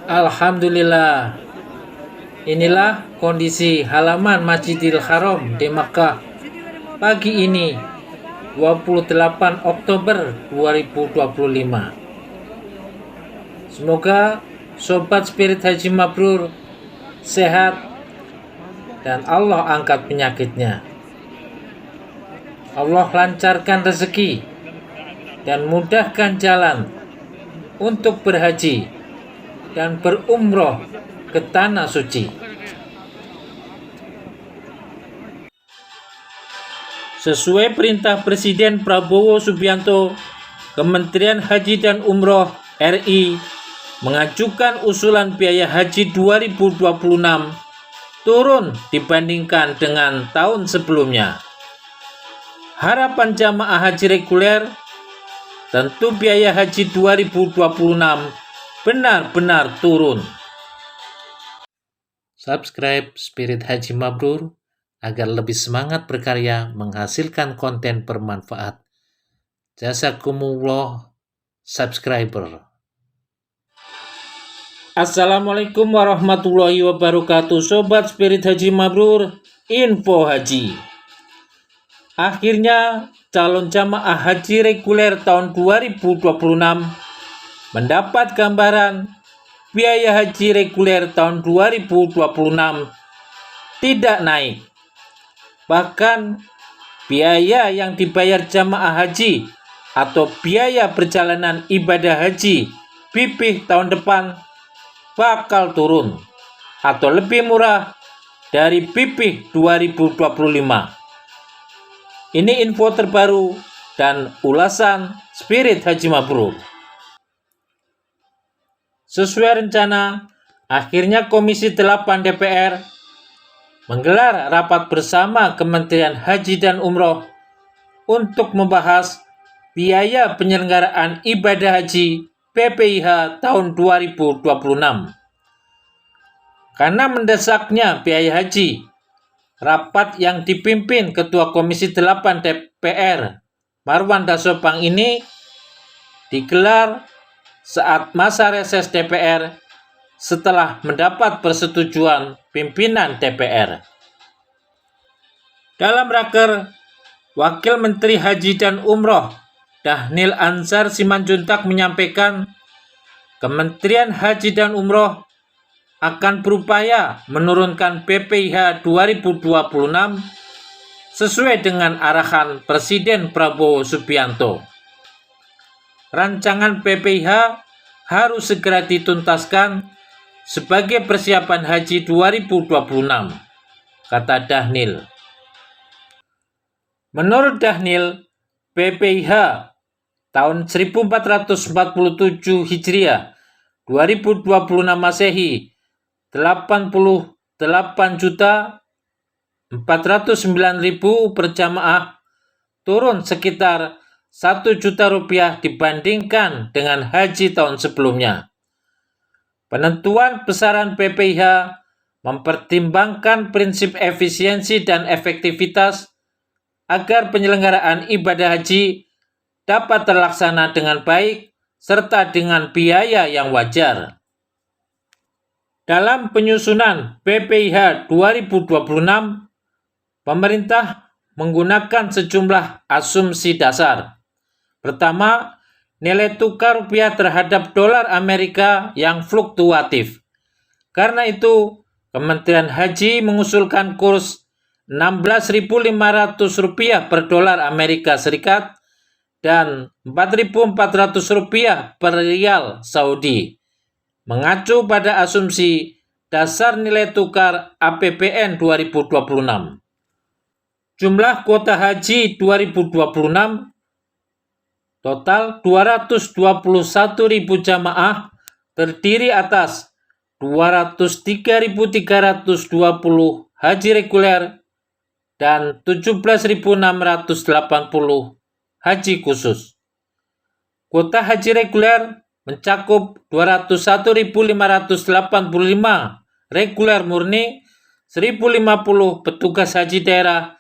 Alhamdulillah, inilah kondisi halaman Masjidil Haram di Makkah pagi ini 28 Oktober 2025. Semoga Sobat Spirit Haji Mabrur sehat dan Allah angkat penyakitnya. Allah lancarkan rezeki dan mudahkan jalan untuk berhaji dan berumroh ke Tanah Suci. Sesuai perintah Presiden Prabowo Subianto, Kementerian Haji dan Umroh RI mengajukan usulan biaya haji 2026 turun dibandingkan dengan tahun sebelumnya. Harapan jamaah haji reguler tentu biaya haji 2026 benar-benar turun. Subscribe Spirit Haji Mabrur agar lebih semangat berkarya menghasilkan konten bermanfaat. Jazakumullah subscriber. Assalamualaikum warahmatullahi wabarakatuh. Sobat Spirit Haji Mabrur, info haji. Akhirnya calon jamaah haji reguler tahun 2026 mendapat gambaran biaya haji reguler tahun 2026 tidak naik. Bahkan biaya yang dibayar jamaah haji atau biaya perjalanan ibadah haji BIPIH tahun depan bakal turun atau lebih murah dari BIPIH 2025. Ini info terbaru dan ulasan Spirit Haji Mabrur. Sesuai rencana, akhirnya Komisi 8 DPR menggelar rapat bersama Kementerian Haji dan Umroh untuk membahas biaya penyelenggaraan ibadah haji PPIH tahun 2026. Karena mendesaknya biaya haji, rapat yang dipimpin Ketua Komisi 8 DPR Marwan Dasopang ini digelar saat masa reses DPR setelah mendapat persetujuan pimpinan DPR. Dalam raker, Wakil Menteri Haji dan Umroh Dhanil Anzar Simanjuntak menyampaikan Kementerian Haji dan Umroh akan berupaya menurunkan PPIH 2026 sesuai dengan arahan Presiden Prabowo Subianto. Rancangan PPIH harus segera dituntaskan sebagai persiapan haji 2026, kata Dhanil. Menurut Dhanil, PPIH tahun 1447 Hijriah 2026 Masehi 88.409.000 per jamaah turun sekitar 1 juta rupiah dibandingkan dengan haji tahun sebelumnya. Penentuan besaran PPIH mempertimbangkan prinsip efisiensi dan efektivitas agar penyelenggaraan ibadah haji dapat terlaksana dengan baik serta dengan biaya yang wajar. Dalam penyusunan PPIH 2026, pemerintah menggunakan sejumlah asumsi dasar. Pertama, nilai tukar rupiah terhadap dolar Amerika yang fluktuatif. Karena itu, Kementerian Haji mengusulkan kurs Rp16.500 per dolar Amerika Serikat dan Rp4.400 per rial Saudi, mengacu pada asumsi dasar nilai tukar APBN 2026. Jumlah kuota haji 2026 total 221.000 jamaah terdiri atas 203.320 haji reguler dan 17.680 haji khusus. Kuota haji reguler mencakup 201.585 reguler murni, 1.050 petugas haji daerah,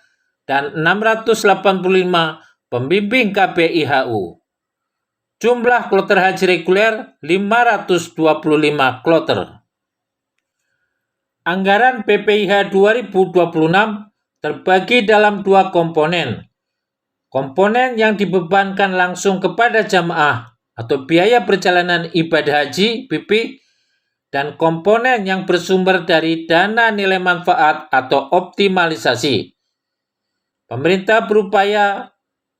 dan 685 pembimbing KBIHU. Jumlah kloter haji reguler 525 kloter. Anggaran BPIH 2026 terbagi dalam dua komponen. Komponen yang dibebankan langsung kepada jamaah atau biaya perjalanan ibadah haji (BP), dan komponen yang bersumber dari dana nilai manfaat atau optimalisasi. Pemerintah berupaya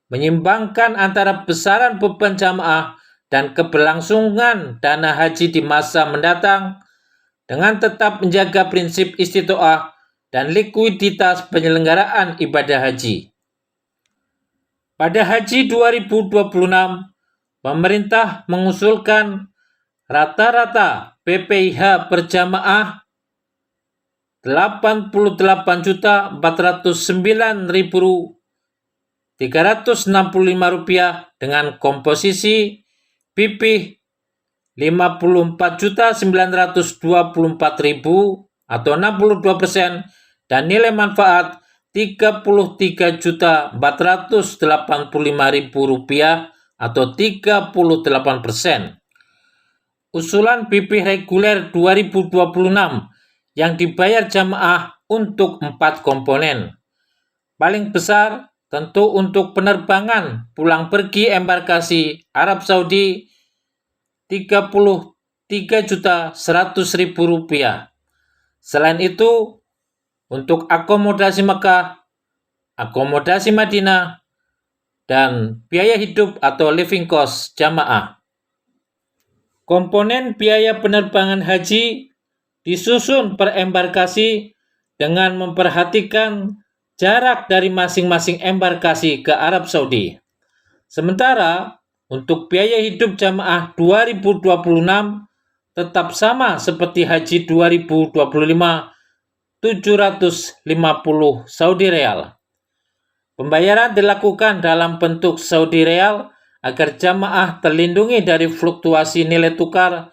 menyimbangkan antara besaran beban jamaah dan keberlangsungan dana haji di masa mendatang dengan tetap menjaga prinsip istitoah dan likuiditas penyelenggaraan ibadah haji. Pada Haji 2026, pemerintah mengusulkan rata-rata BPIH per jamaah Rp89.365 dengan komposisi BP Rp54.924.000 atau 62% dan nilai manfaat Rp33.485.000 atau 38%. Usulan BP reguler 2026 yang dibayar jamaah untuk 4 komponen. Paling besar tentu untuk penerbangan pulang pergi embarkasi Arab Saudi Rp33.100.000. Selain itu, untuk akomodasi Mekah, akomodasi Madinah, dan biaya hidup atau living cost jamaah. Komponen biaya penerbangan haji disusun per embarkasi dengan memperhatikan jarak dari masing-masing embarkasi ke Arab Saudi. Sementara untuk biaya hidup jamaah 2026 tetap sama seperti Haji 2025, 750 Saudi Real. Pembayaran dilakukan dalam bentuk Saudi Real agar jamaah terlindungi dari fluktuasi nilai tukar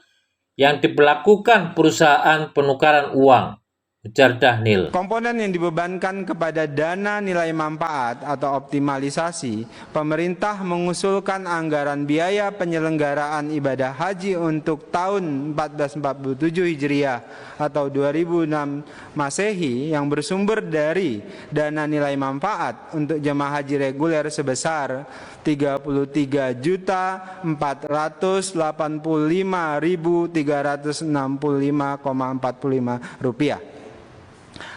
yang diberlakukan perusahaan penukaran uang, ujar Dhanil. Komponen yang dibebankan kepada dana nilai manfaat atau optimalisasi, pemerintah mengusulkan anggaran biaya penyelenggaraan ibadah haji untuk tahun 1447 Hijriah atau 2006 Masehi yang bersumber dari dana nilai manfaat untuk jemaah haji reguler sebesar Rp33.485.365,45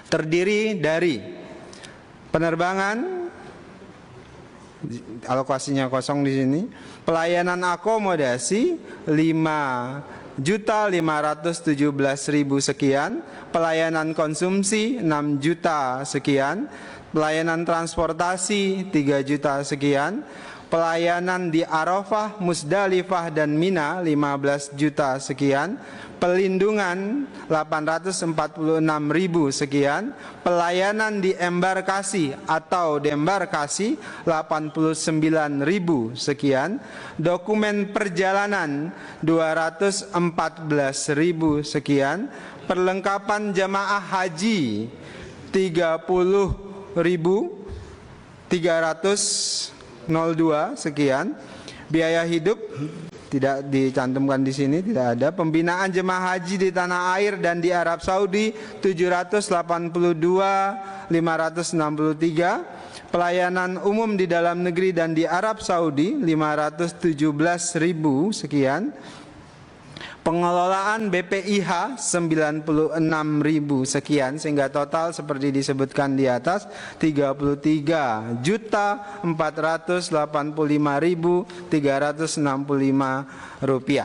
terdiri dari penerbangan, alokasinya kosong di sini, pelayanan akomodasi 5.517.000 sekian, pelayanan konsumsi 6 juta sekian, pelayanan transportasi 3 juta sekian, pelayanan di Arafah, Musdalifah, dan Mina 15 juta sekian, pelindungan 846.000 sekian, pelayanan di embarkasi atau dembarkasi 89.000 sekian, dokumen perjalanan 214.000 sekian, perlengkapan jamaah haji 30.302 sekian, biaya hidup tidak dicantumkan di sini, tidak ada. Pembinaan jemaah haji di tanah air dan di Arab Saudi 782.563, pelayanan umum di dalam negeri dan di Arab Saudi 517.000 sekian, pengelolaan BPIH 96.000 sekian, sehingga total seperti disebutkan di atas 33.485.365 rupiah.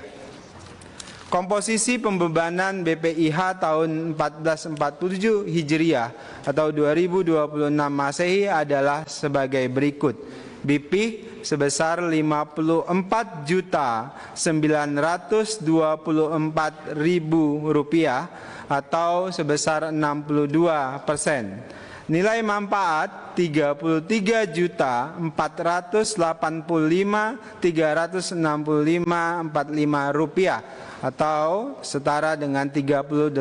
Komposisi pembebanan BPIH tahun 1447 Hijriah atau 2026 Masehi adalah sebagai berikut. BP sebesar Rp54.924.000 atau sebesar 62%. Nilai manfaat Rp33.485.365.45 atau setara dengan 38%.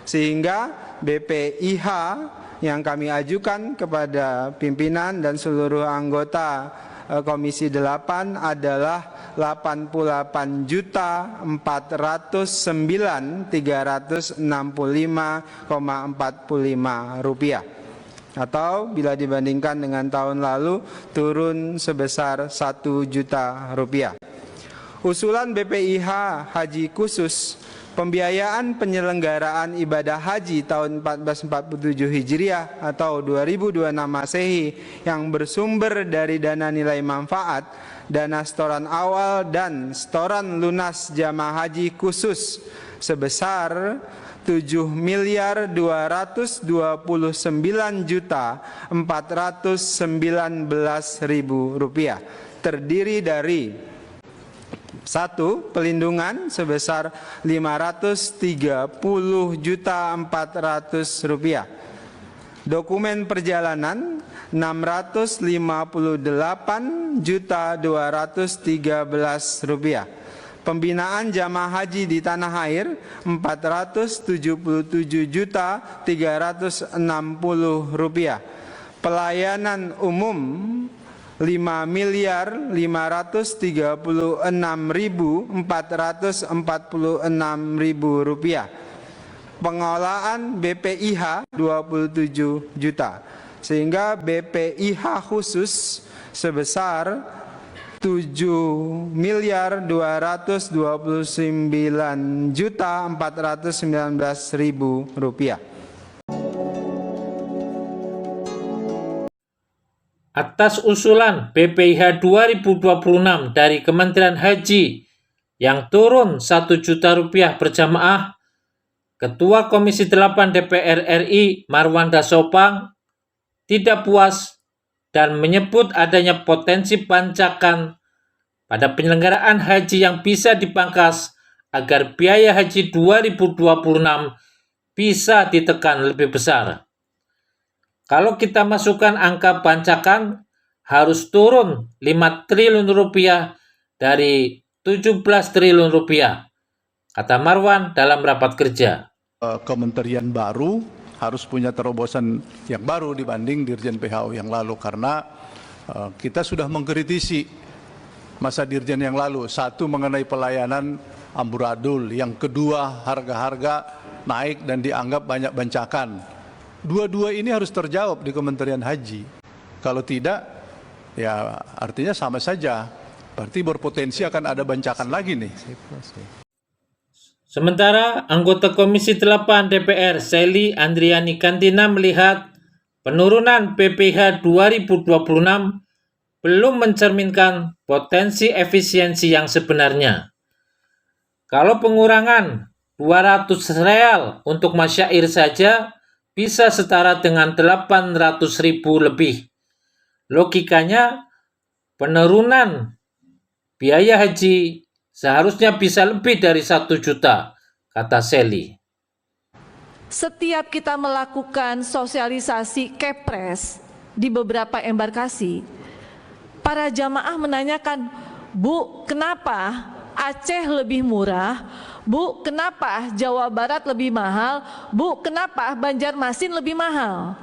Sehingga BPIH yang kami ajukan kepada pimpinan dan seluruh anggota Komisi 8 adalah 88.309.365,45 rupiah, atau bila dibandingkan dengan tahun lalu turun sebesar 1 juta rupiah. Usulan BPIH Haji Khusus, pembiayaan penyelenggaraan ibadah haji tahun 1447 Hijriah atau 2026 Masehi yang bersumber dari dana nilai manfaat, dana setoran awal dan setoran lunas jamaah haji khusus sebesar 7.229.419.000 rupiah, terdiri dari 1. Pelindungan sebesar 530.400.000 rupiah. Dokumen perjalanan 658.213.000 rupiah. Pembinaan jamaah haji di tanah air 477.360.000 rupiah. Pelayanan umum 5.536.446.000 rupiah. Pengelolaan BPIH 27 juta, sehingga BPIH khusus sebesar 7.229.419.000 rupiah. Atas usulan BPIH 2026 dari Kementerian Haji yang turun 1 juta rupiah per jamaah, Ketua Komisi 8 DPR RI Marwanda Sopang tidak puas dan menyebut adanya potensi pancakan pada penyelenggaraan haji yang bisa dipangkas agar biaya haji 2026 bisa ditekan lebih besar. Kalau kita masukkan angka pancakan harus turun 5 triliun rupiah dari 17 triliun rupiah, kata Marwan dalam rapat kerja. Kementerian baru harus punya terobosan yang baru dibanding Dirjen PHU yang lalu, karena kita sudah mengkritisi masa Dirjen yang lalu. Satu, mengenai pelayanan amburadul. Yang kedua, harga-harga naik dan dianggap banyak bancakan. Dua-dua ini harus terjawab di Kementerian Haji. Kalau tidak, ya artinya sama saja. Berarti berpotensi akan ada bancakan lagi nih. Sementara anggota Komisi 8 DPR Sally Andriani Kantina melihat penurunan BPIH 2026 belum mencerminkan potensi efisiensi yang sebenarnya. Kalau pengurangan 200 real untuk masyair saja bisa setara dengan 800.000 lebih. Logikanya, penurunan biaya haji seharusnya bisa lebih dari 1 juta, kata Sally. Setiap kita melakukan sosialisasi kepres di beberapa embarkasi, para jamaah menanyakan, Bu, kenapa Aceh lebih murah? Bu, kenapa Jawa Barat lebih mahal? Bu, kenapa Banjarmasin lebih mahal?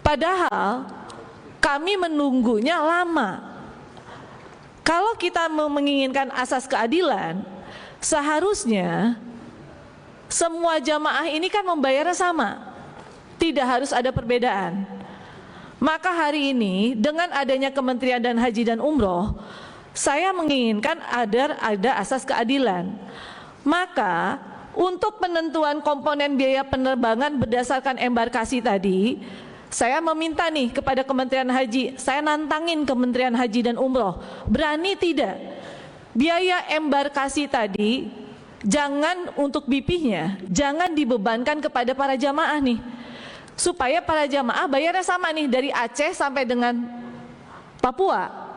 Padahal kami menunggunya lama. Kalau kita menginginkan asas keadilan, seharusnya semua jamaah ini kan membayarnya sama, tidak harus ada perbedaan. Maka hari ini dengan adanya Kementerian dan Haji dan Umroh, saya menginginkan ada asas keadilan. Maka untuk penentuan komponen biaya penerbangan berdasarkan embarkasi tadi, saya meminta nih kepada Kementerian Haji, saya nantangin Kementerian Haji dan Umroh, berani tidak biaya embarkasi tadi jangan untuk BP-nya, jangan dibebankan kepada para jamaah nih, supaya para jamaah bayarnya sama nih dari Aceh sampai dengan Papua,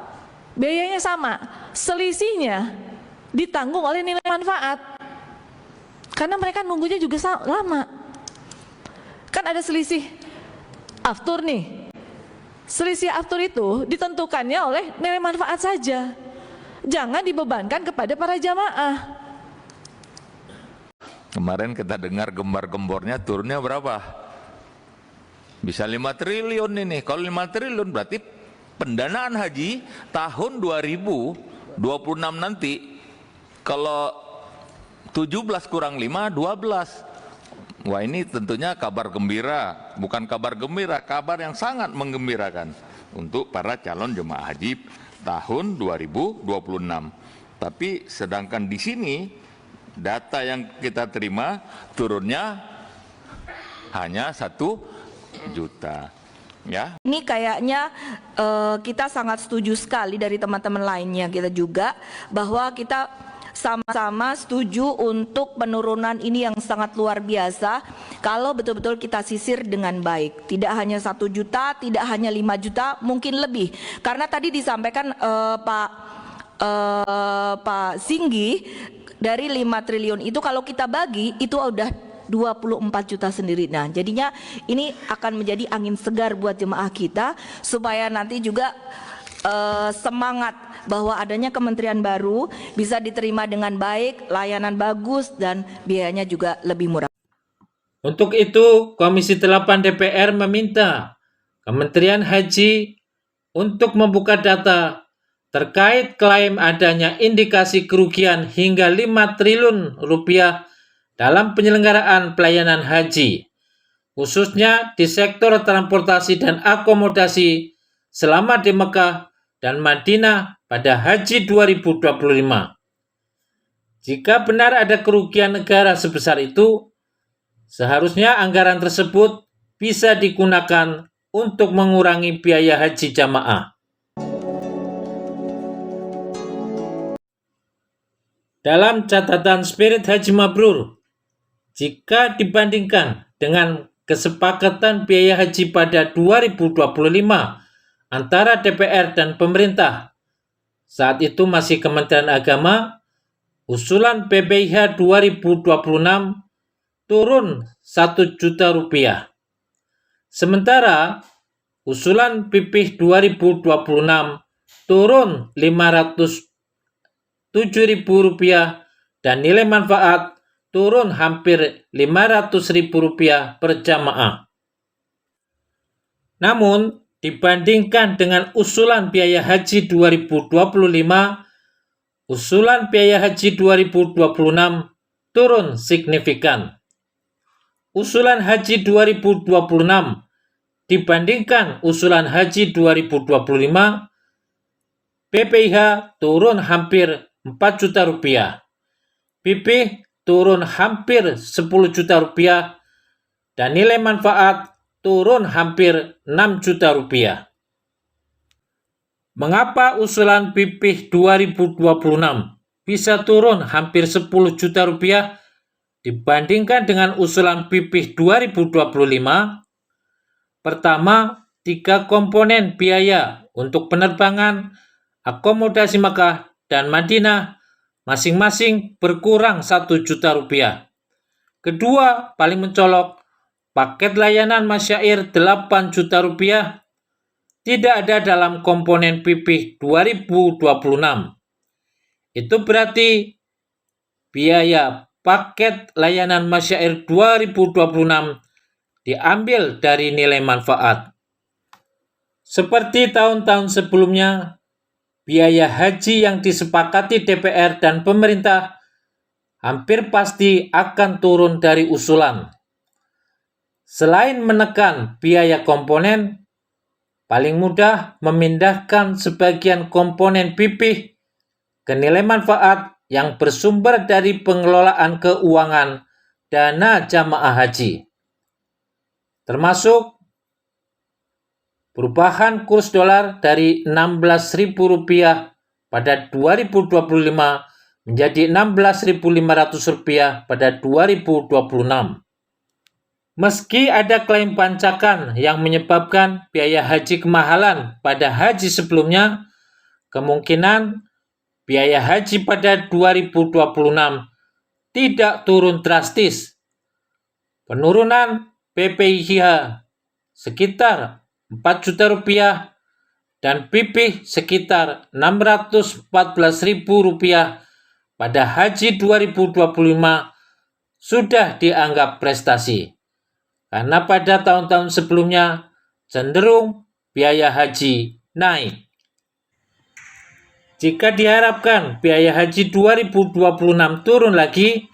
biayanya sama, selisihnya ditanggung oleh nilai manfaat, karena mereka nunggunya juga lama. Kan ada selisih aftur nih, selisih aftur itu ditentukannya oleh nilai manfaat saja, jangan dibebankan kepada para jamaah. Kemarin kita dengar gembar-gembornya turunnya berapa? Bisa 5 triliun ini. Kalau 5 triliun berarti pendanaan haji tahun 2026 nanti, kalau 17 kurang 5, 12. Wah, ini tentunya kabar gembira, bukan kabar gembira, kabar yang sangat menggembirakan untuk para calon jemaah haji tahun 2026. Tapi sedangkan di sini data yang kita terima turunnya hanya 1 juta. Ya. Ini kayaknya kita sangat setuju sekali dari teman-teman lainnya kita juga, bahwa kita sama-sama setuju untuk penurunan ini yang sangat luar biasa kalau betul-betul kita sisir dengan baik. Tidak hanya 1 juta, tidak hanya 5 juta, mungkin lebih. Karena tadi disampaikan Pak Singgi, dari 5 triliun itu kalau kita bagi itu udah 24 juta sendiri. Nah, jadinya ini akan menjadi angin segar buat jemaah kita supaya nanti juga semangat bahwa adanya kementerian baru bisa diterima dengan baik, layanan bagus, dan biayanya juga lebih murah. Untuk itu, Komisi 8 DPR meminta Kementerian Haji untuk membuka data terkait klaim adanya indikasi kerugian hingga 5 triliun rupiah dalam penyelenggaraan pelayanan haji, khususnya di sektor transportasi dan akomodasi selama di Mekah dan Madinah pada Haji 2025. Jika benar ada kerugian negara sebesar itu, seharusnya anggaran tersebut bisa digunakan untuk mengurangi biaya haji jamaah. Dalam catatan Spirit Haji Mabrur, jika dibandingkan dengan kesepakatan biaya haji pada 2025 antara DPR dan pemerintah, saat itu masih Kementerian Agama, usulan BPIH 2026 turun 1 juta rupiah. Sementara usulan BPIH 2026 turun 507.000 rupiah dan nilai manfaat turun hampir 500.000 rupiah per jamaah. Namun, dibandingkan dengan usulan biaya haji 2025, usulan biaya haji 2026 turun signifikan. Usulan haji 2026 dibandingkan usulan haji 2025, BPIH turun hampir 4 juta rupiah, BPIH turun hampir 10 juta rupiah, dan nilai manfaat turun hampir 6 juta rupiah. Mengapa usulan BPIH 2026 bisa turun hampir 10 juta rupiah dibandingkan dengan usulan BPIH 2025? Pertama, 3 komponen biaya untuk penerbangan, akomodasi Makkah dan Madinah masing-masing berkurang 1 juta rupiah. Kedua, paling mencolok, paket layanan masyair 8 juta rupiah tidak ada dalam komponen BPIH 2026. Itu berarti biaya paket layanan masyair 2026 diambil dari nilai manfaat. Seperti tahun-tahun sebelumnya, biaya haji yang disepakati DPR dan pemerintah hampir pasti akan turun dari usulan. Selain menekan biaya komponen, paling mudah memindahkan sebagian komponen BPIH ke nilai manfaat yang bersumber dari pengelolaan keuangan dana jamaah haji, termasuk perubahan kurs dolar dari Rp16.000 pada 2025 menjadi Rp16.500 pada 2026. Meski ada klaim pancakan yang menyebabkan biaya haji kemahalan pada haji sebelumnya, kemungkinan biaya haji pada 2026 tidak turun drastis. Penurunan BPIH sekitar 4 juta rupiah dan BPIH sekitar Rp614.000 pada haji 2025 sudah dianggap prestasi, karena pada tahun-tahun sebelumnya cenderung biaya haji naik. Jika diharapkan biaya haji 2026 turun lagi,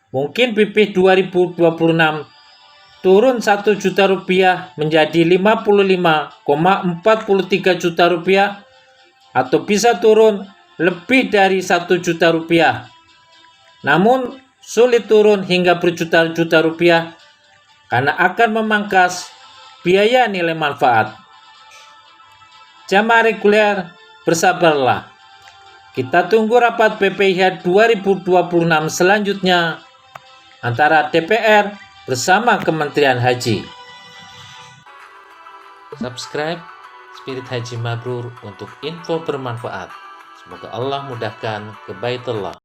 mungkin BPIH 2026 turun 1 juta rupiah menjadi 55,43 juta rupiah atau bisa turun lebih dari 1 juta rupiah. Namun sulit turun hingga berjuta-juta rupiah karena akan memangkas biaya nilai manfaat. Jamaah reguler, bersabarlah. Kita tunggu rapat BPIH 2026 selanjutnya antara DPR bersama Kementerian Haji. Subscribe Spirit Haji Mabrur untuk info bermanfaat. Semoga Allah mudahkan ke Baitullah.